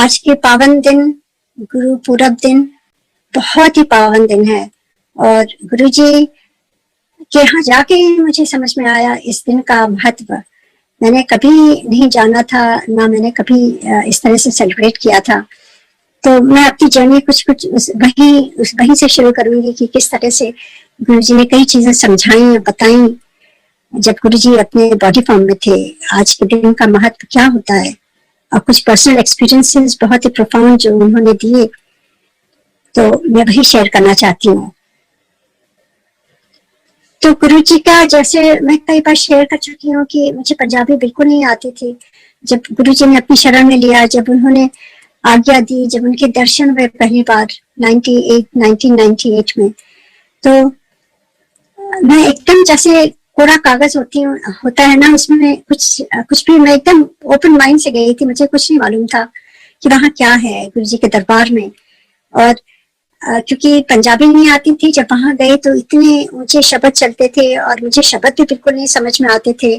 आज के पावन दिन, गुरु पूरब दिन, बहुत ही पावन दिन है। और गुरुजी के यहाँ जाके मुझे समझ में आया इस दिन का महत्व। मैंने कभी नहीं जाना था, ना मैंने कभी इस तरह से सेलिब्रेट किया था। तो मैं अपनी जर्नी कुछ वहीं से शुरू करूंगी कि किस तरह से गुरुजी ने कई चीजें समझाई, बताई जब गुरुजी अपने बॉडी फॉर्म में थे। आज के दिन का महत्व क्या होता है, और कुछ पर्सनल एक्सपीरियंसेस बहुत ही प्रोफाउंड जो उन्होंने दिए, तो मैं वही शेयर करना चाहती हूँ। तो गुरुजी का, जैसे मैं कई बार शेयर कर चुकी हूँ कि मुझे पंजाबी बिल्कुल नहीं आती थी। जब गुरुजी ने अपनी शरण में लिया, जब उन्होंने आज्ञा दी, जब उनके दर्शन हुए पहली बार 1998 में, तो मैं एकदम जैसे कोरा कागज होता है ना, उसमें कुछ भी, मैं एकदम ओपन माइंड से गई थी। मुझे कुछ नहीं मालूम था कि वहाँ क्या है गुरुजी के दरबार में। और क्योंकि पंजाबी नहीं आती थी, जब वहां गए तो इतने ऊंचे शब्द चलते थे और मुझे शब्द भी बिल्कुल नहीं समझ में आते थे।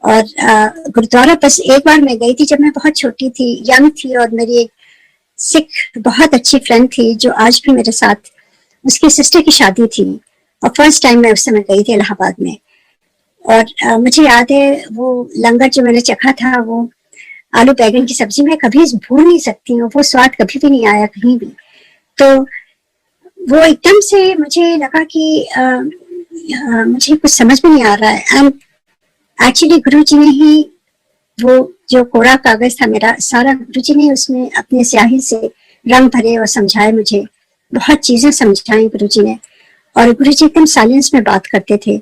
और गुरुद्वारा बस एक बार मैं गई थी जब मैं बहुत छोटी थी, यंग थी, और मेरी एक सिख बहुत अच्छी फ्रेंड थी जो आज भी मेरे साथ, उसकी सिस्टर की शादी थी और फर्स्ट टाइम मैं उस समय गई थी इलाहाबाद में। और मुझे याद है वो लंगर जो मैंने चखा था, वो आलू बैगन की सब्जी, मैं कभी भूल नहीं सकती हूँ। वो स्वाद कभी भी नहीं आया कहीं भी। तो वो एकदम से मुझे लगा कि मुझे कुछ समझ में नहीं आ रहा है। एंड एक्चुअली गुरुजी ने ही वो जो कोरा कागज था मेरा सारा, गुरुजी ने उसमें अपने स्याही से रंग भरे और समझाए मुझे, बहुत चीजें समझाई गुरुजी ने। और गुरुजी एकदम साइलेंस में बात करते थे।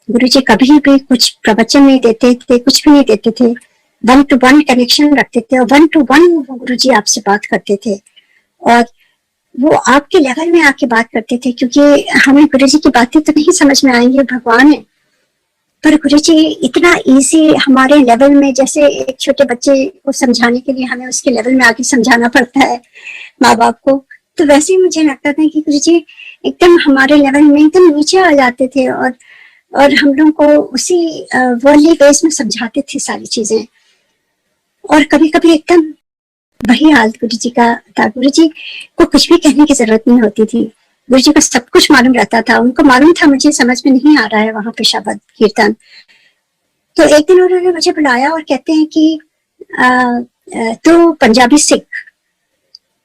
गुरुजी कभी भी कुछ प्रवचन नहीं देते थे, कुछ भी नहीं देते थे। 1-to-1 कनेक्शन रखते थे और 1-to-1 गुरुजी आपसे बात करते थे। और वो आपके लेवल में आके बात करते थे, क्योंकि हमें गुरुजी की बातें तो नहीं समझ में आएंगी, भगवान है, पर गुरुजी इतना इजी हमारे लेवल में, जैसे एक छोटे बच्चे को समझाने के लिए हमें उसके लेवल में आके समझाना पड़ता है माँ बाप को, तो वैसे ही मुझे लगता था कि गुरुजी एकदम हमारे लेवल में एकदम नीचे आ जाते थे और हम लोगों को उसी वर्ल्डली वेज में समझाते थे सारी चीजें। और कभी कभी एकदम वही हाल गुरुजी का था। गुरुजी को कुछ भी कहने की जरूरत नहीं होती थी, गुरुजी को सब कुछ मालूम रहता था। उनको मालूम था मुझे समझ में नहीं आ रहा है वहां पे शब्द कीर्तन। तो एक दिन उन्होंने मुझे बुलाया और कहते हैं कि तू पंजाबी सीख।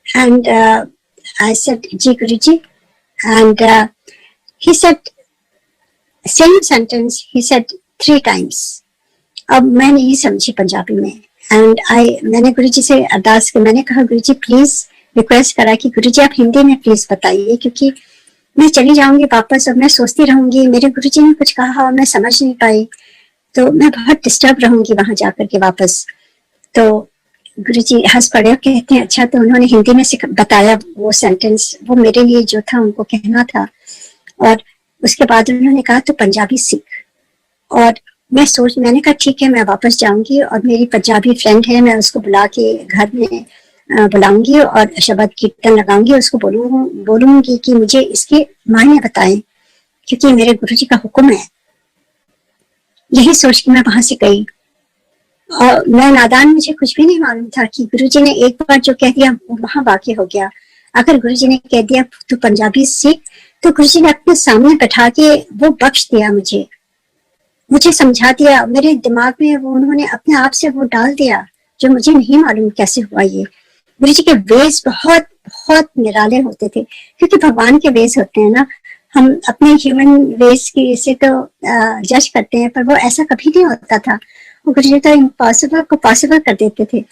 एंड आई सेड जी Guruji. And he said same sentence, he said 3 times। अब मैं नहीं समझी पंजाबी में। एंड मैंने गुरुजी से अरदास की, मैंने कहा गुरुजी प्लीज, रिक्वेस्ट करा कि गुरुजी आप हिंदी में प्लीज बताइए, क्योंकि मैं चली जाऊंगी वापस और मैं सोचती रहूंगी मेरे गुरुजी ने कुछ कहा और मैं समझ नहीं पाई, तो मैं बहुत डिस्टर्ब रहूंगी वहां जाकर के वापस। तो गुरुजी हंस पड़े और कहते हैं अच्छा। तो उन्होंने हिंदी में बताया वो सेंटेंस, वो मेरे लिए जो था उनको कहना था। और उसके बाद उन्होंने कहा तो पंजाबी सीख। और मैंने कहा ठीक है, मैं वापस जाऊंगी और मेरी पंजाबी फ्रेंड है, मैं उसको बुला के घर में बुलाऊंगी और शब्द कीर्तन लगाऊंगी, उसको बोलूंगी कि मुझे इसके मायने बताएं, क्योंकि मेरे गुरुजी का हुक्म है। यही सोच के मैं वहां से गई। और मैं नादान, मुझे कुछ भी नहीं मालूम था कि गुरुजी ने एक बार जो कह दिया वो वहां वाक़ई हो गया। अगर गुरुजी ने कह दिया तू पंजाबी सीख, तो गुरुजी ने अपने सामने बैठा के वो बख्श दिया, मुझे समझा दिया। मेरे दिमाग में वो उन्होंने अपने आप से वो डाल दिया, जो मुझे नहीं मालूम कैसे हुआ। ये गुरुजी के वेज बहुत बहुत निराले होते थे, क्योंकि भगवान के वेज होते हैं ना। हम अपने ह्यूमन वेज की से तो जज करते हैं, पर वो ऐसा कभी नहीं होता था। वो गुरुजी तो इम्पॉसिबल को पॉसिबल कर देते थे।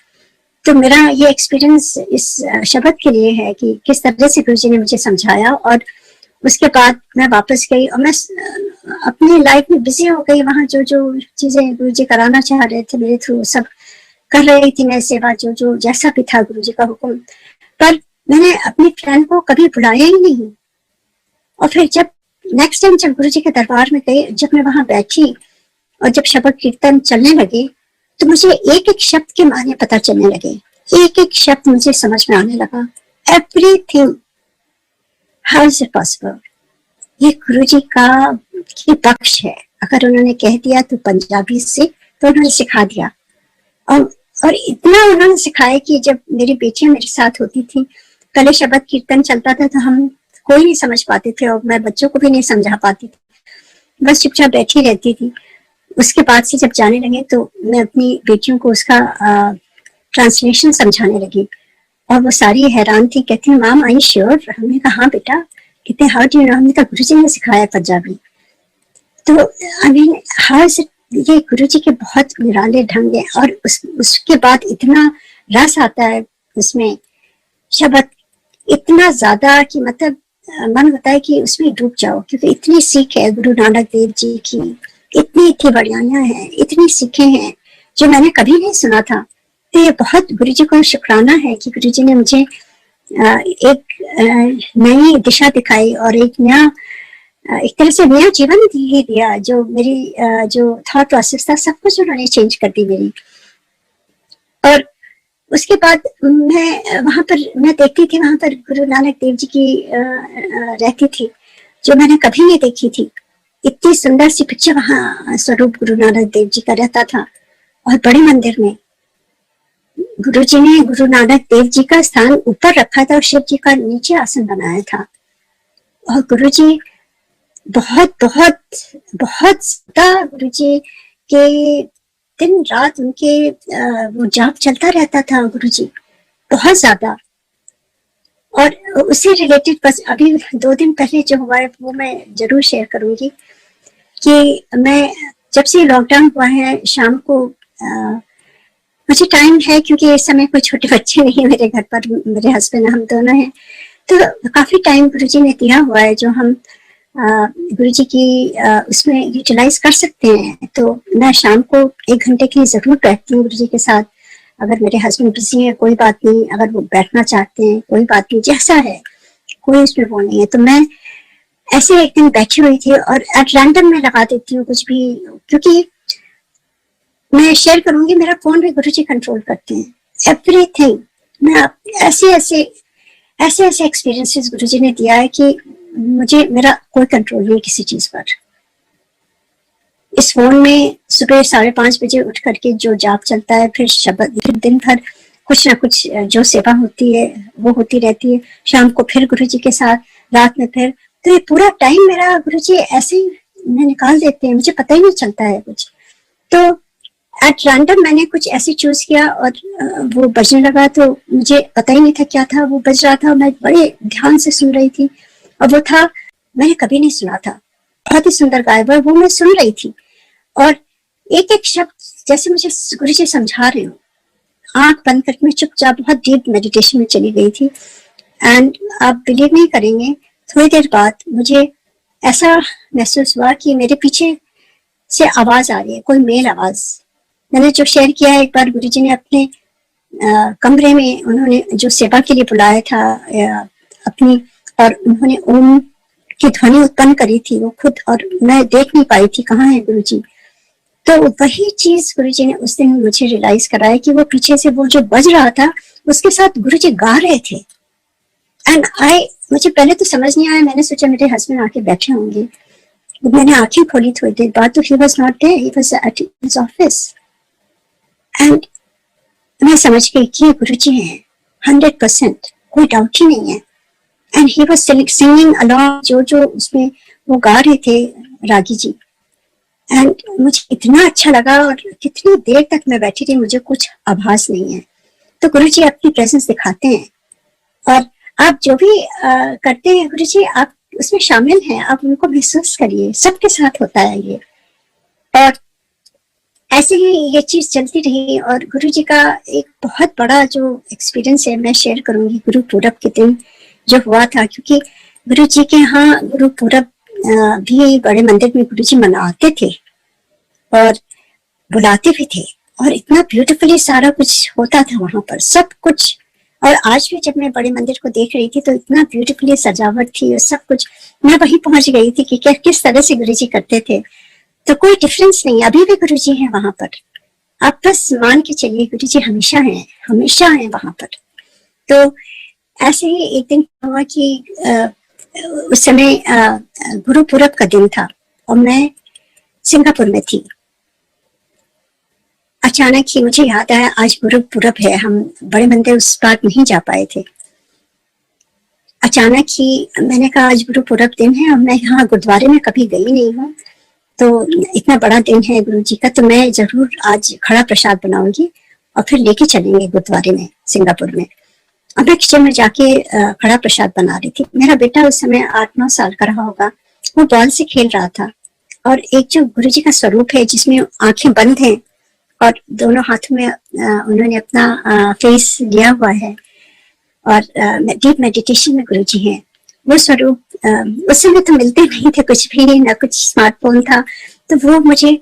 तो मेरा ये एक्सपीरियंस इस शब्द के लिए है कि किस तरह से गुरुजी ने मुझे समझाया। और उसके बाद मैं वापस गई और मैं अपनी लाइफ में बिजी हो गई। वहां जो जो चीजें गुरुजी कराना चाह रहे थे मेरे थ्रू सब कर रही थी मैं, सेवा जो जैसा भी था गुरुजी का हुक्म। पर मैंने अपनी फ्रेंड को कभी बुलाया ही नहीं। और फिर जब नेक्स्ट टाइम जब गुरुजी के दरबार में गई, जब मैं वहां बैठी और जब शब्द कीर्तन चलने लगे, तो मुझे एक एक शब्द के मायने पता चलने लगे, एक एक शब्द मुझे समझ में आने लगा। Everything, how is it possible? ये गुरुजी की बख्श है। अगर उन्होंने कह दिया तो पंजाबी से, तो उन्होंने सिखा दिया। और और इतना उन्होंने सिखाया कि जब मेरी बेटियां मेरे साथ होती थी, पहले शब्द कीर्तन चलता था तो हम कोई नहीं समझ पाते थे और मैं बच्चों को भी नहीं समझा पाती थी, बस चुपचाप बैठी रहती थी। उसके बाद से जब जाने लगे तो मैं अपनी बेटियों को उसका ट्रांसलेशन समझाने लगी और वो सारी हैरान थी, कहती मैम आई श्योर। हमने कहा हाँ बेटा। कहते हाउ डू यू नो? हमने कहा गुरुजी ने सिखाया पंजाबी। तो आई मीन हर ये गुरुजी के बहुत निराले ढंग है और उसके बाद इतना रस आता है उसमें, शब्द इतना ज्यादा कि मतलब मन होता है कि उसमें डूब जाओ, क्योंकि इतनी सीख है गुरु नानक देव जी की, इतनी बढ़ियाइयां हैं, इतनी सीखें हैं जो मैंने कभी नहीं सुना था। तो ये बहुत गुरुजी को शुक्राना है कि गुरुजी ने मुझे एक नई दिशा दिखाई और एक नया, एक तरह से नया जीवन ही दिया। जो मेरी जो थॉट प्रोसेस था सब कुछ उन्होंने चेंज कर दी मेरी। और उसके बाद मैं वहां पर मैं देखती थी, वहां पर गुरु नानक देव जी की रहती थी जो मैंने कभी नहीं देखी थी। इतनी सुंदर सी पिक्चर वहां स्वरूप गुरु नानक देव जी का रहता था। और बड़े मंदिर में गुरु जी ने गुरु नानक देव जी का स्थान ऊपर रखा था और शिव जी का नीचे आसन बनाया था। और गुरु जी बहुत बहुत बहुत ज्यादा गुरु जी के दिन रात उनके वो जाप चलता रहता था गुरु जी, बहुत ज्यादा। और उससे रिलेटेड बस अभी 2 दिन पहले जो हुआ है वो मैं जरूर शेयर करूंगी कि मैं जब से लॉकडाउन हुआ है शाम को मुझे टाइम है, क्योंकि इस समय कोई छोटे बच्चे नहीं है मेरे घर पर, मेरे हस्बैंड हम दोनों हैं, तो काफी टाइम गुरुजी ने दिया हुआ है जो हम गुरुजी की उसमें यूटिलाइज कर सकते हैं। तो मैं शाम को 1 घंटे के लिए जरूर बैठती हूँ गुरुजी के साथ। अगर मेरे हस्बैंड बिजी है कोई बात नहीं, अगर वो बैठना चाहते हैं कोई बात नहीं, जैसा है कोई उसमें वो नहीं है। तो मैं ऐसे एक दिन बैठी हुई थी और एट रैंडम मैं लगा देती हूँ कुछ भी, क्योंकि मैं शेयर करूंगी मेरा फोन भी गुरुजी कंट्रोल करते हैं एवरीथिंग। मैं ऐसे ऐसे ऐसे ऐसे एक्सपीरियंसेस गुरुजी ने दिया है कि मुझे मेरा कोई कंट्रोल नहीं किसी चीज पर। इस फोन में सुबह 5:30 बजे उठ करके जो जाप चलता है, फिर शब्द, फिर दिन भर कुछ ना कुछ जो सेवा होती है वो होती रहती है, शाम को फिर गुरुजी के साथ, रात में फिर। तो ये पूरा टाइम मेरा गुरुजी ऐसे ही निकाल देते हैं, मुझे पता ही नहीं चलता है कुछ। तो एट रैंडम मैंने कुछ ऐसे चूज किया और वो बजने लगा, तो मुझे पता ही नहीं था क्या था, वो बज रहा था, मैं बड़े ध्यान से सुन रही थी और वो था, मैंने कभी नहीं सुना था, बहुत ही सुंदर गायब है वो, मैं सुन रही थी। और एक एक शब्द जैसे मुझे गुरुजी समझा रहे हो, आंख बंद करके मैं चुपचाप बहुत डीप मेडिटेशन में चली गई थी। एंड आप बिलीव नहीं करेंगे, थोड़ी देर बाद मुझे ऐसा महसूस हुआ कि मेरे पीछे से आवाज आ रही है, कोई मेल आवाज। मैंने जो शेयर किया है, एक बार गुरुजी ने अपने कमरे में उन्होंने जो सेवा के लिए बुलाया था अपनी, और उन्होंने ओम की ध्वनि उत्पन्न करी थी वो खुद, और मैं देख नहीं पाई थी कहाँ है गुरुजी। तो वही चीज गुरुजी ने उस दिन मुझे रियलाइज कराया कि वो पीछे से वो जो बज रहा था उसके साथ गुरुजी गा रहे थे। एंड मुझे पहले तो समझ नहीं आया, मैंने सोचा मेरे हस्बैंड आके बैठे होंगे। मैंने आंखें खोली थोड़ी देर बाद तो he was not there, he was at his office. And मैं समझ गई कि ये गुरुजी हैं 100%, कोई डाउट ही नहीं है। And he was singing along, जो जो उसमें वो गा रहे थे रागी जी। एंड मुझे इतना अच्छा लगा और कितनी देर तक मैं बैठी थी, मुझे कुछ आभास नहीं है। तो गुरुजी अपनी प्रेजेंस दिखाते हैं और आप जो भी करते हैं गुरुजी आप उसमें शामिल हैं, आप उनको महसूस करिए, सबके साथ होता है ये। और ऐसे ही ये चीज चलती रही। और गुरुजी का एक बहुत बड़ा जो एक्सपीरियंस है मैं शेयर करूंगी गुरु पूरब के दिन जो हुआ था, क्योंकि गुरुजी के यहाँ गुरु पूरब भी बड़े मंदिर में गुरुजी मनाते थे और बुलाते भी थे, और इतना ब्यूटीफुली सारा कुछ होता था वहां पर सब कुछ। और आज भी जब मैं बड़े मंदिर को देख रही थी तो इतना ब्यूटीफुली सजावट थी और सब कुछ, मैं वहीं पहुंच गई थी कि किस तरह से गुरुजी करते थे। तो कोई डिफरेंस नहीं, अभी भी गुरुजी है वहां पर, आप बस मान के चलिए गुरुजी हमेशा है वहां पर। तो ऐसे ही एक दिन हुआ कि उस समय गुरु पूरब का दिन था और मैं सिंगापुर में थी। अचानक ही मुझे याद आया आज गुरु पूरब है, हम बड़े मंदिर उस बार नहीं जा पाए थे। अचानक ही मैंने कहा आज गुरु पूरब दिन है और मैं यहाँ गुरुद्वारे में कभी गई नहीं हूँ, तो इतना बड़ा दिन है गुरु जी का, तो मैं जरूर आज खड़ा प्रसाद बनाऊंगी और फिर लेके चलेंगे गुरुद्वारे में सिंगापुर में। अब मैं किचन में जाके खड़ा प्रसाद बना रही थी। मेरा बेटा उस समय 8-9 साल का रहा होगा, वो बॉल से खेल रहा था और एक जो गुरु जी का स्वरूप है जिसमें आंखें बंद हैं और दोनों हाथों में उन्होंने अपना फेस लिया हुआ है और डीप मेडिटेशन में गुरु जी हैं, वो स्वरूप उस समय तो मिलते नहीं थे कुछ भी, ना कुछ स्मार्टफोन था, तो वो मुझे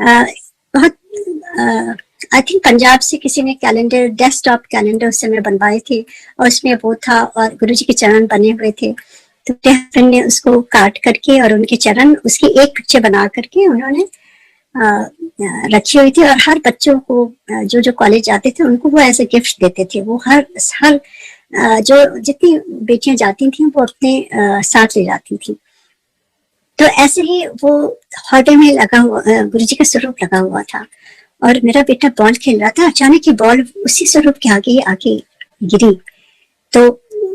बहुत आई थिंक पंजाब से किसी ने कैलेंडर, डेस्कटॉप कैलेंडर उस समय बनवाए थे और उसमें वो था और गुरु जी के चरण बने हुए थे। तो हस्बैंड ने उसको काट करके और उनके चरण, उसकी एक पिक्चर बना करके उन्होंने रखी हुई थी और हर बच्चों को जो जो कॉलेज जाते थे उनको वो एज ए गिफ्ट देते थे। वो हर जो जितनी बेटियां जाती थी वो अपने साथ ले जाती थी। तो ऐसे ही वो हृदय में लगा हुआ गुरु जी का स्वरूप लगा हुआ था और मेरा बेटा बॉल खेल रहा था। अचानक ही बॉल उसी स्वरूप के आगे आके गिरी, तो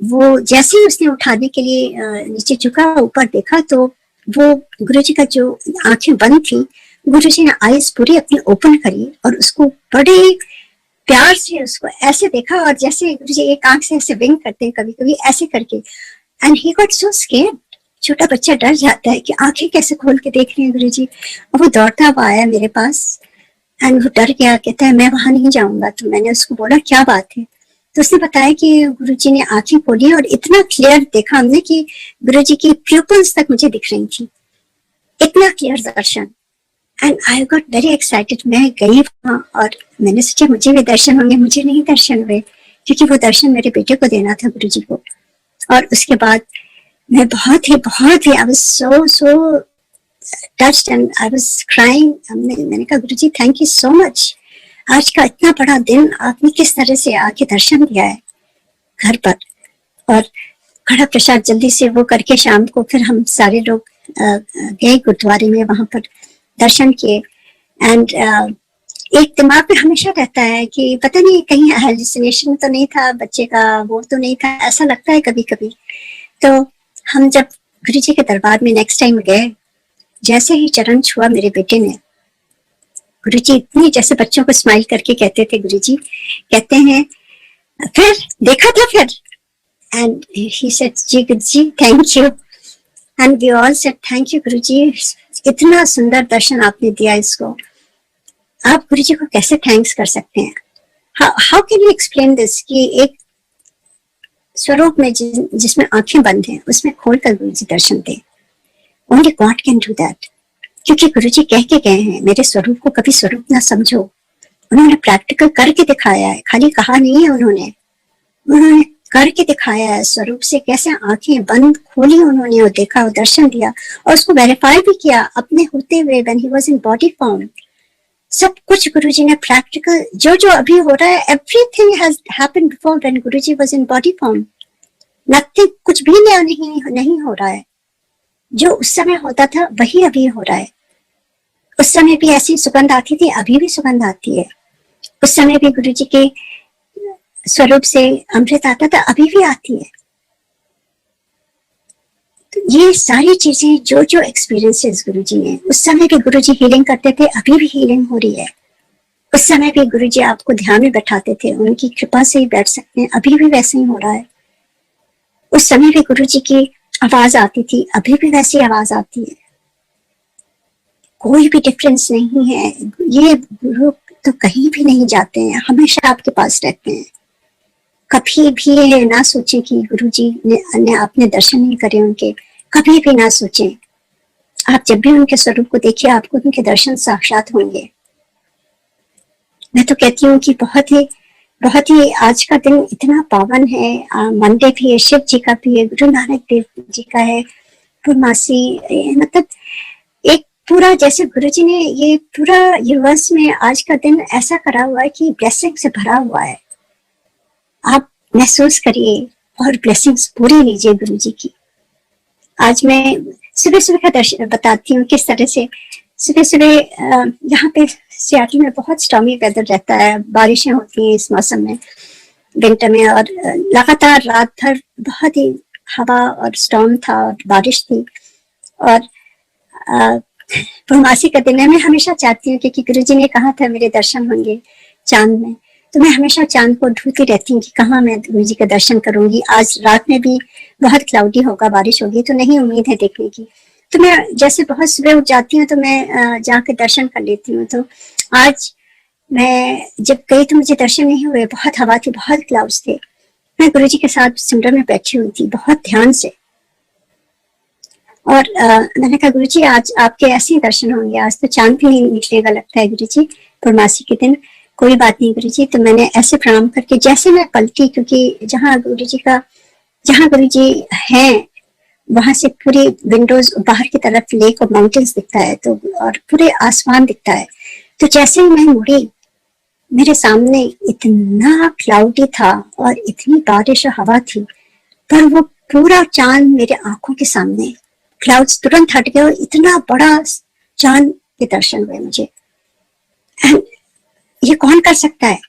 वो जैसे ही उसने उठाने के लिए नीचे झुका, ऊपर देखा तो वो गुरु जी का जो आंखें बंद थी, गुरु जी ने आईज पूरी अपनी ओपन करी और उसको बड़े प्यार से उसको ऐसे देखा और जैसे गुरु जी एक आंख से ऐसे विंक करते हैं कभी कभी ऐसे करके, and he got so scared. छोटा बच्चा डर जाता है कि आंखें कैसे खोल के देख रहे हैं गुरु जी, और वो दौड़ता हुआ आया मेरे पास एंड वो डर गया, कहता है मैं वहां नहीं जाऊंगा। तो मैंने उसको बोला क्या बात है, तो उसने बताया कि गुरु जी ने आंखें खोली और इतना क्लियर देखा हमने कि गुरु जी की प्यूपल्स तक मुझे दिख रही थी, इतना clear Darshan. And I got very excited. मैं गई वहां और मैंने सोचा मुझे भी दर्शन होंगे, मुझे नहीं दर्शन हुए क्योंकि वो दर्शन मेरे बेटे को देना था गुरु जी को। और उसके बाद मैं बहुत ही I was so touched and I was crying. मैंने कहा Guru ji thank you so much, आज का इतना बड़ा दिन आपने किस तरह से आके दर्शन दिया है घर पर। और खड़ा प्रसाद जल्दी से वो करके शाम को फिर हम सारे लोग गए गुरुद्वारे में, वहां पर दर्शन किए। एंड एक दिमाग में हमेशा रहता है कि पता नहीं कहीं हेलुसिनेशन तो नहीं था बच्चे का, वो तो नहीं था, ऐसा लगता है कभी कभी। तो हम जब गुरु जी के दरबार में नेक्स्ट टाइम गए, जैसे ही चरण छुआ मेरे बेटे ने, गुरु जी इतनी जैसे बच्चों को स्माइल करके कहते थे, गुरु जी कहते हैं फिर देखा था फिर, एंड ही सेड जी Guru ji thank you, and we all said thank you Guru ji, इतना सुंदर दर्शन आपने दिया इसको। आप गुरु जी को कैसे थैंक्स कर सकते हैं? How can you explain this कि एक स्वरूप में जिसमें आंखें बंद हैं उसमें खोलकर गुरु जी दर्शन दे। Only God can do that, क्योंकि गुरु जी कह के गए हैं मेरे स्वरूप को कभी स्वरूप ना समझो। उन्होंने प्रैक्टिकल करके दिखाया है, खाली कहा नहीं है उन्होंने करके दिखाया है। स्वरूप से कैसे आंखें बंद खोली उन्होंने और देखा और दर्शन दिया और उसको वेरीफाई भी किया अपने होते हुए when he was in body form. सब कुछ गुरुजी ने प्रैक्टिकल, जो जो अभी हो रहा है everything has happened before when Guruji was in body form. Nothing, कुछ भी नया नहीं हो रहा है। जो उस समय होता था वही अभी हो रहा है। उस समय भी ऐसी सुगंध आती थी, अभी भी सुगंध आती है। उस समय भी गुरुजी के स्वरूप से अमृत आता था, अभी भी आती है। तो ये सारी चीजें जो जो एक्सपीरियंसेस गुरुजी ने, उस समय भी गुरुजी हीलिंग करते थे, अभी भी हीलिंग हो रही है। उस समय भी गुरुजी आपको ध्यान में बैठाते थे, उनकी कृपा से ही बैठ सकते हैं, अभी भी वैसे ही हो रहा है। उस समय भी गुरुजी की आवाज आती थी, अभी भी वैसी आवाज आती है। कोई भी डिफरेंस नहीं है। ये गुरु तो कहीं भी नहीं जाते हैं, हमेशा आपके पास रहते हैं। कभी भी ना सोचें कि गुरुजी ने आपने दर्शन नहीं करे उनके, कभी भी ना सोचें। आप जब भी उनके स्वरूप को देखिए, आपको उनके दर्शन साक्षात होंगे। मैं तो कहती हूँ कि बहुत ही आज का दिन इतना पावन है। मंडे भी है, शिव जी का भी है, गुरु नानक देव जी का है, पूर्णमासी, मतलब एक पूरा जैसे गुरुजी ने ये पूरा यूनिवर्स में आज का दिन ऐसा करा हुआ है कि ब्लेसिंग से भरा हुआ है। आप महसूस करिए और ब्लेसिंग्स पूरी लीजिए गुरुजी की। आज मैं सुबह सुबह का दर्शन बताती हूँ किस तरह से सुबह सुबह यहाँ पे सियाटल में बहुत स्टॉर्मी वेदर रहता है, बारिशें होती हैं इस मौसम में, विंटर में, और लगातार रात भर बहुत ही हवा और स्टॉर्म था और बारिश थी। और पूर्णमासी का दिन है, मैं हमेशा चाहती हूँ, क्योंकि गुरुजी ने कहा था मेरे दर्शन होंगे चांद में, तो मैं हमेशा चांद को ढूंढती रहती हूँ कि कहाँ मैं गुरुजी का दर्शन करूंगी। आज रात में भी बहुत क्लाउडी होगा, बारिश होगी, तो नहीं उम्मीद है देखने की। तो मैं जैसे बहुत सुबह उठ जाती हूँ तो मैं जाकर दर्शन कर लेती हूँ। तो आज मैं जब गई तो मुझे दर्शन नहीं हुए, बहुत हवा थी, बहुत क्लाउड्स थे। मैं गुरुजी के साथ सिमरन में बैठी हुई थी बहुत ध्यान से, और मैंने कहा गुरुजी आज आपके ऐसे ही दर्शन होंगे, आज तो चांद भी नहीं निकलेगा लगता है गुरुजी पूर्णमासी के दिन। कोई बात नहीं गुरुजी। तो मैंने ऐसे प्रणाम करके जैसे मैं पलटी, क्योंकि जहाँ गुरुजी हैं वहां से पूरी विंडोज बाहर की तरफ लेक और माउंटेन्स दिखता है, तो और पूरे आसमान दिखता है। तो जैसे ही मैं मुड़ी, मेरे सामने इतना क्लाउडी था और इतनी बारिश और हवा थी, पर वो पूरा चांद मेरे आंखों के सामने, क्लाउड्स तुरंत हट गए और इतना बड़ा चांद के दर्शन हुए मुझे। एंड ये कौन कर सकता है?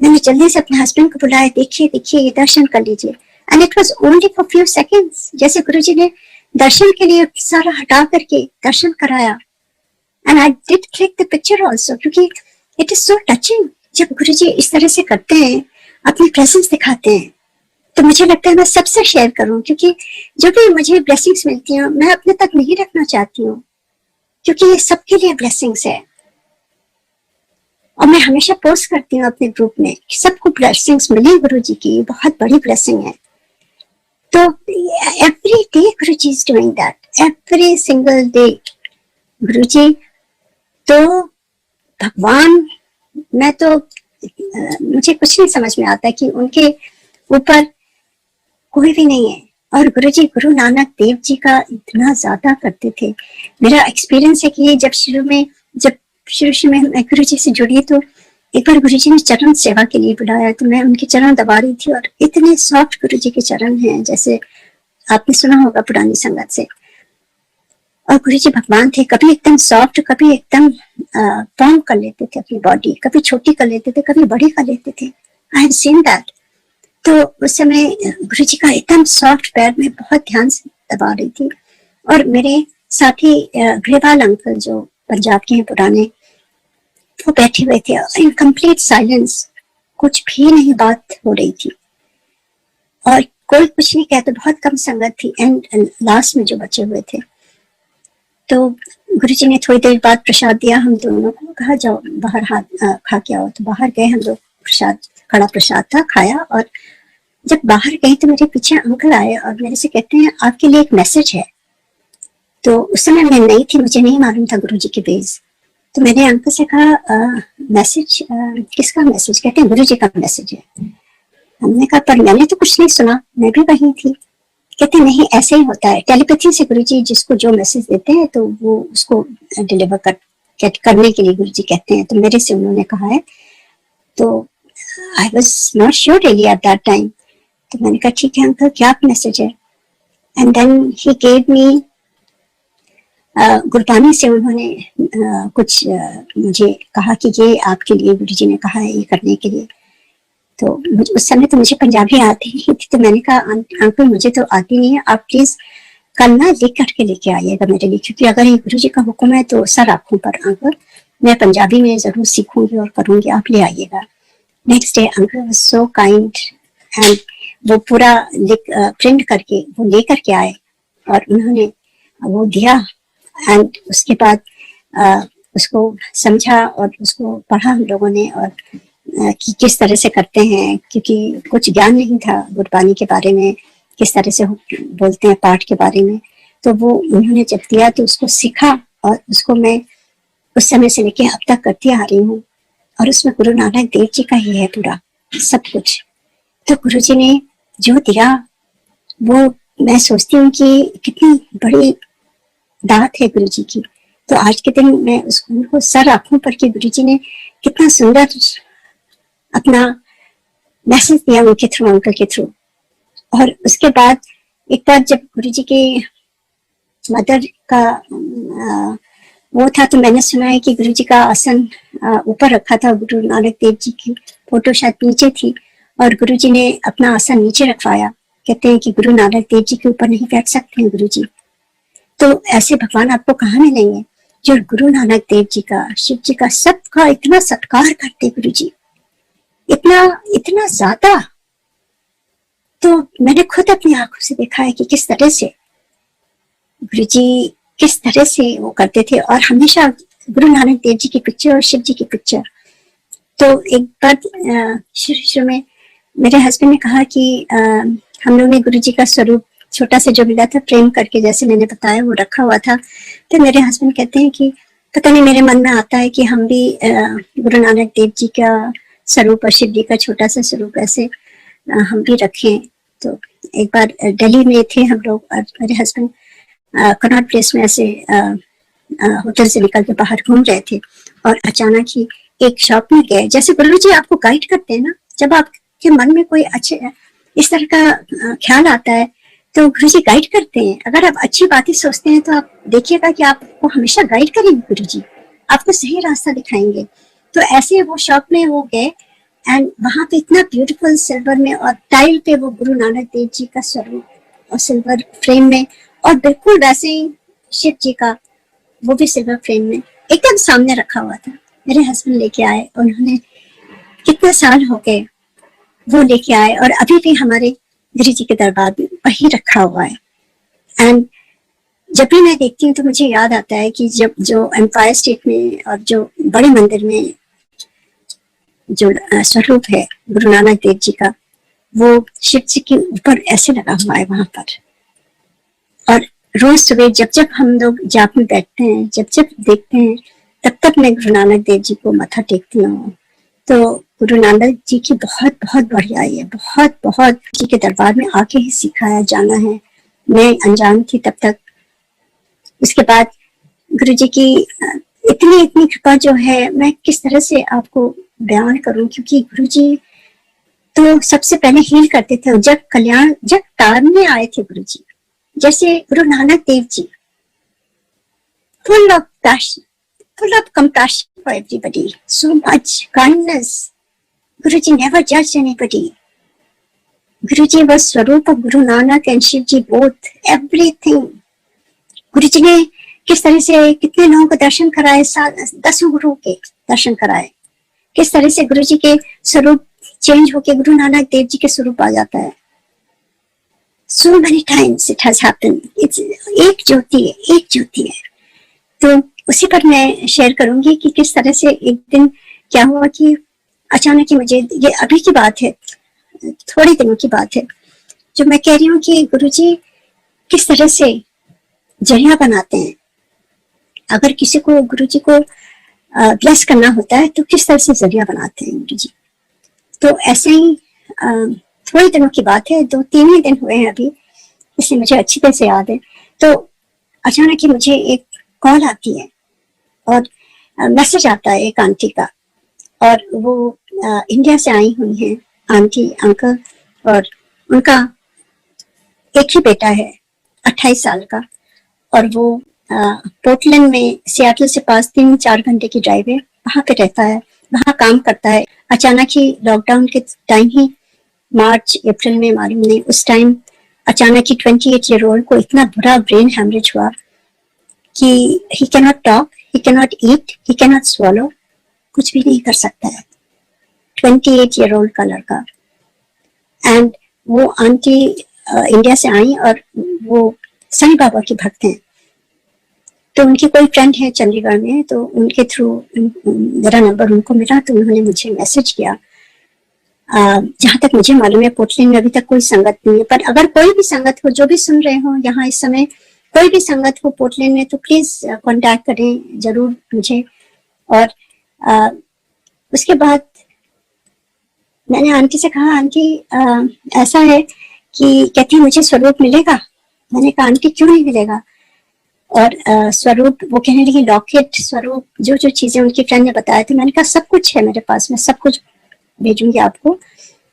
मैंने जल्दी से अपने हस्बैंड को बुलाया, देखिए देखिए ये दर्शन कर लीजिए। And it was only for few seconds, जैसे गुरुजी ने दर्शन के लिए सारा हटा करके दर्शन कराया। And I did click the picture also, क्योंकि इट इज सो टचिंग। जब गुरुजी इस तरह से करते हैं, अपनी प्रेजेंस दिखाते हैं, तो मुझे लगता है मैं सबसे शेयर करूं, क्योंकि जो भी मुझे ब्लेसिंग्स मिलती हैं मैं अपने तक नहीं रखना चाहती हूँ, क्योंकि ये सबके लिए ब्लेसिंग्स है। और मैं हमेशा पोस्ट करती हूँ अपने ग्रुप में कि सबको ब्लेसिंग्स मिले गुरुजी की, बहुत बड़ी ब्लेसिंग है। तो every day Guruji is doing that, every single day. Guruji तो भगवान, मैं तो मुझे कुछ नहीं समझ में आता कि उनके ऊपर कोई भी नहीं है। और गुरुजी गुरु नानक देव जी का इतना ज्यादा करते थे। मेरा एक्सपीरियंस है कि जब शुरू में मैं गुरुजी से जुड़ी, तो एक बार गुरुजी ने चरण सेवा के लिए बुलाया, तो मैं उनके चरण दबा रही थी, और इतने सॉफ्ट गुरुजी के चरण हैं, जैसे आपने सुना होगा पुरानी संगत से। और गुरुजी भगवान थे, कभी एकदम सॉफ्ट, कभी एकदम फॉर्म कर लेते थे अपनी बॉडी, कभी छोटी कर लेते थे, कभी बड़ी कर लेते थे। I have seen that. तो उस समय गुरुजी का एकदम सॉफ्ट पैर में बहुत ध्यान से दबा रही थी, और मेरे साथी ग्रेवाल अंकल जो पंजाब के हैं पुराने, वो बैठे हुए थे इन कंप्लीट साइलेंस, कुछ भी नहीं बात हो रही थी, और कोई कुछ नहीं कहते, बहुत कम संगत थी। एंड लास्ट में जो बचे हुए थे, तो गुरुजी ने थोड़ी देर बाद प्रसाद दिया हम दोनों को, कहा जाओ बाहर हाथ खा के आओ। तो बाहर गए हम लोग, प्रसाद, कड़ा प्रसाद था, खाया। और जब बाहर गए तो मेरे पीछे अंकल आए और मेरे से कहते हैं आपके लिए एक मैसेज है। तो उस समय मैं नई थी, मुझे नहीं मालूम था गुरुजी के बेस। तो मैंने अंकल से कहा मैसेज किसका मैसेज? कहते हैं गुरुजी का मैसेज है। हमने कहा पर मैंने तो कुछ नहीं सुना, मैं भी वही थी। कहते नहीं, ऐसे ही होता है, टेलीपैथी से गुरुजी जिसको जो मैसेज देते हैं तो वो उसको डिलीवर करने के लिए गुरुजी कहते हैं। तो मेरे से उन्होंने कहा है। तो I was not sure really at that time. तो मैंने कहा ठीक है अंकल, क्या मैसेज है? And then he gave me, Gurbani से उन्होंने कुछ मुझे कहा कि ये आपके लिए गुरुजी ने कहा है ये करने के लिए। तो उस समय तो मुझे पंजाबी आती नहीं थी, तो मैंने कहा अंकल मुझे तो आती नहीं है, आप प्लीज कल ना लिख करके लेके आइएगा मेरे लिए, क्योंकि अगर ये गुरुजी का हुक्म है तो सर आंखों पर अंकल, मैं पंजाबी में जरूर सीखूंगी और करूंगी, आप ले आइएगा। Next day uncle was so kind, and वो पूरा प्रिंट करके वो ले करके आए और उन्होंने वो दिया। एंड उसके बाद उसको समझा और उसको पढ़ा हम लोगों ने, और कि किस तरह से करते हैं, क्योंकि कुछ ज्ञान नहीं था गुरबानी के बारे में, किस तरह से बोलते हैं पाठ के बारे में। तो वो उन्होंने जब दिया तो उसको सीखा, और उसको मैं उस समय से लेके अब तक करती आ रही हूँ। और उसमें गुरु नानक देव जी का ही है पूरा सब कुछ। तो गुरुजी ने जो दिया वो मैं सोचती हूँ कि कितनी बड़ी दात है गुरुजी की। तो आज के दिन मैं उसको सर आंखों पर कि गुरुजी ने कितना सुंदर अपना मैसेज दिया उनके थ्रू, अंकल के थ्रू। और उसके बाद एक बार जब गुरुजी के मदर का वो था। तो मैंने सुना है कि गुरु जी का आसन ऊपर रखा था, गुरु नानक देव जी की फोटो शायद नीचे थी और गुरु जी ने अपना आसन नीचे रखवाया। कहते हैं कि गुरु नानक देव जी के ऊपर नहीं बैठ सकते हैं गुरु जी, तो ऐसे भगवान आपको कहाँ मिलेंगे जो गुरु नानक देव जी का, शिव जी का, सबका इतना सत्कार करते गुरु जी, इतना इतना ज्यादा। तो मैंने खुद अपनी आंखों से देखा है कि किस तरह से गुरु जी किस तरह से वो करते थे। और हमेशा गुरु नानक देव जी की पिक्चर और शिव जी की पिक्चर। तो एक बार शुरू में मेरे हस्बैंड ने कहा कि हम लोग ने गुरु जी का स्वरूप छोटा सा जो मिला था प्रेम करके, जैसे मैंने बताया, वो रखा हुआ था। तो मेरे हस्बैंड कहते हैं कि पता नहीं, मेरे मन में आता है कि हम भी गुरु नानक देव जी का स्वरूप और शिव जी का छोटा सा स्वरूप ऐसे हम भी रखें। तो एक बार दिल्ली में थे हम लोग और मेरे हस्बैंड कनॉट प्लेस में ऐसे होटल से निकल के बाहर घूम रहे थे और अचानक ही एक शॉप में गए। जैसे गुरु जी आपको गाइड करते हैं ना, जब आपके मन में कोई अच्छे इस तरह का ख्याल आता है तो गुरु जी गाइड करते हैं। अगर आप अच्छी बातें सोचते हैं तो आप देखिएगा कि आपको हमेशा गाइड करेंगे गुरु जी, आपको सही रास्ता दिखाएंगे। तो ऐसे वो शॉप में वो गए एंड वहां पे इतना ब्यूटीफुल सिल्वर में और टाइल पे वो गुरु नानक देव जी का स्वरूप और सिल्वर फ्रेम में, और बिल्कुल वैसे ही शिव जी का, वो भी सिल्वर फ्रेम में एकदम सामने रखा हुआ था। मेरे हस्बैंड लेके आए, उन्होंने कितने साल हो गए वो लेके आए और अभी भी हमारे गुरु जी के दरबार में वही रखा हुआ है। एंड जब भी मैं देखती हूँ तो मुझे याद आता है कि जब जो एम्पायर स्टेट में और जो बड़े मंदिर में जो स्वरूप है गुरु नानक देव जी का, वो शिव जी के ऊपर ऐसे लगा हुआ है वहां पर। और रोज सुबह जब जब हम लोग जाप में बैठते हैं, जब जब देखते हैं, तब तक मैं गुरु नानक देव जी को माथा टेकती हूँ। तो गुरु नानक जी की बहुत बहुत बढ़ियाई है, बहुत बहुत जी के दरबार में आके ही सीखा है, जाना है। मैं अनजान थी तब तक। उसके बाद गुरु जी की इतनी इतनी कृपा जो है, मैं किस तरह से आपको बयान करूं, क्योंकि गुरु जी तो सबसे पहले हील करते थे। जब तार में आए थे गुरु जी, जैसे Guru Nanak Dev ji full of compassion for everybody, so much kindness. Guruji never judged anybody. Guruji was Swarup of Guru Nanak and Shivji both, everything. गुरुजी ने किस तरह से कितने लोगों को दर्शन कराए, 10 गुरु के दर्शन कराए। किस तरह से गुरुजी के स्वरूप चेंज होके गुरु नानक देव जी के स्वरूप आ जाता है। So many times it has happened. It's एक ज्योति है, एक ज्योति है। तो उसी पर मैं शेयर करूंगी कि किस तरह से एक दिन क्या हुआ कि अचानक ही मुझे, ये अभी की बात है, थोड़े दिनों की बात है, जो मैं कह रही हूँ कि गुरुजी किस तरह से जरिया बनाते हैं। अगर किसी को गुरुजी को ब्लेस करना होता है तो किस तरह से जरिया बनाते हैं गुरुजी। तो ऐसे ही थोड़े दिनों की बात है, 2-3 ही दिन हुए हैं अभी, इसलिए मुझे अच्छी तरह से याद है। तो अचानक ही मुझे एक कॉल आती है और मैसेज आता है एक आंटी का, और वो इंडिया से आई हुई हैं आंटी अंकल, और उनका एक ही बेटा है 28 साल का, और वो पोर्टलैंड में सियाटल से पास 3-4 घंटे की ड्राइव है, वहां पे रहता है, वहां काम करता है। अचानक ही लॉकडाउन के टाइम ही मार्च अप्रैल में मालूम नहीं, उस टाइम अचानक ही 28 ईयर ओल्ड को इतना बुरा ब्रेन हेमरेज हुआ कि he can not talk, he can not eat, he can not swallow, कुछ भी नहीं कर सकता है। 28 ईयर ओल्ड का लड़का। एंड वो आंटी इंडिया से आई और वो साईं बाबा की भक्त हैं। तो उनकी कोई फ्रेंड है चंडीगढ़ में, तो उनके थ्रू मेरा नंबर उनको मिला, तो उन्होंने मुझे मैसेज किया। जहां तक मुझे मालूम है पोर्टलैंड में अभी तक कोई संगत नहीं है, पर अगर कोई भी संगत हो, जो भी सुन रहे हो यहाँ इस समय, कोई भी संगत हो पोर्टलैंड में, तो प्लीज कांटेक्ट करें जरूर मुझे। और उसके बाद मैंने आंटी से कहा, आंटी ऐसा है कि कहती मुझे स्वरूप मिलेगा। मैंने कहा आंटी क्यों नहीं मिलेगा। और स्वरूप, वो कहने लगी लॉकेट, स्वरूप, जो जो चीजें उनकी फ्रेंड ने बताया थी। मैंने कहा सब कुछ है मेरे पास, मैं सब कुछ भेजूंगी आपको,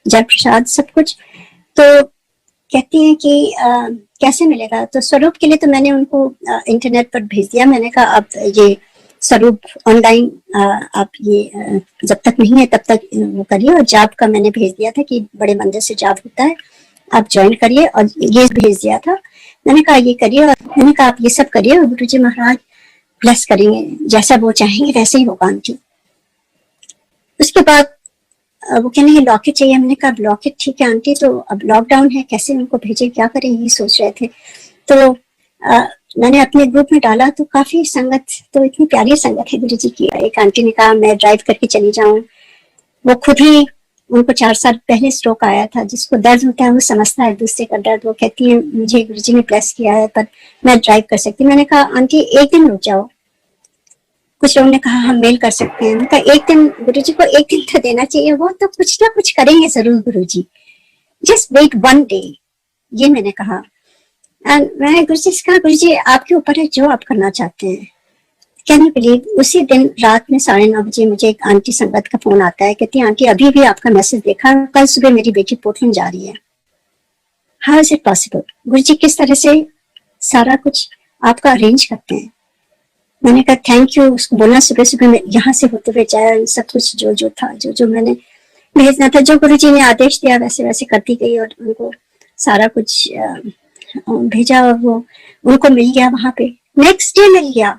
जल प्रसाद सब कुछ। तो कहती है कि कैसे मिलेगा। तो स्वरूप के लिए तो मैंने उनको इंटरनेट पर भेज दिया। मैंने कहा अब ये स्वरूप ऑनलाइन आप ये जब तक नहीं है तब तक वो करिए। और जाप का मैंने भेज दिया था कि बड़े मंदिर से जाप होता है, आप ज्वाइन करिए, और ये भेज दिया था। मैंने कहा ये करिए, और मैंने कहा आप ये सब करिए और गुरु जी महाराज ब्लेस करेंगे, जैसा वो चाहेंगे वैसे ही होगा आंटी। उसके बाद वो कहने लगे लॉकेट चाहिए। हमने कहा लॉकेट ठीक है आंटी, तो अब लॉकडाउन है, कैसे उनको भेजे, क्या करें, ये सोच रहे थे। तो मैंने अपने ग्रुप में डाला, तो काफी संगत, तो इतनी प्यारी संगत है गुरु जी की। एक आंटी ने कहा मैं ड्राइव करके चली जाऊं, वो खुद ही, उनको 4 साल पहले स्ट्रोक आया था, जिसको दर्द होता है वो समझता है दूसरे का दर्द। वो कहती है मुझे गुरु जी ने ब्लेस किया है पर मैं ड्राइव कर सकती। मैंने कहा आंटी एक दिन रुक जाओ। कुछ लोगों ने कहा हम मेल कर सकते हैं। मैंने कहा एक दिन, गुरु जी को एक दिन तो देना चाहिए, वो तो कुछ ना कुछ करेंगे जरूर गुरु जी, जस्ट वेट 1 डे, ये मैंने कहा। एंड मैंने गुरु जी से कहा गुरु जी आपके ऊपर है, जो आप करना चाहते हैं। कैन यू बिलीव, उसी दिन रात में 9:30 बजे मुझे एक आंटी संगत का फोन आता है, कहती है आंटी अभी भी आपका मैसेज देखा, कल सुबह मेरी बेटी पोर्टलैंड जा रही है। How is it possible? गुरु जी किस तरह से सारा कुछ आपका अरेंज करते हैं। मैंने कहा थैंक यू। उसको बोलना सुबह सुबह मैं यहाँ से होते हुए जाया, सब कुछ जो जो था, जो जो मैंने भेजना था, जो गुरु जी ने आदेश दिया वैसे वैसे करती गई, और उनको सारा कुछ भेजा, और वो उनको मिल गया वहां पे, नेक्स्ट डे मिल गया।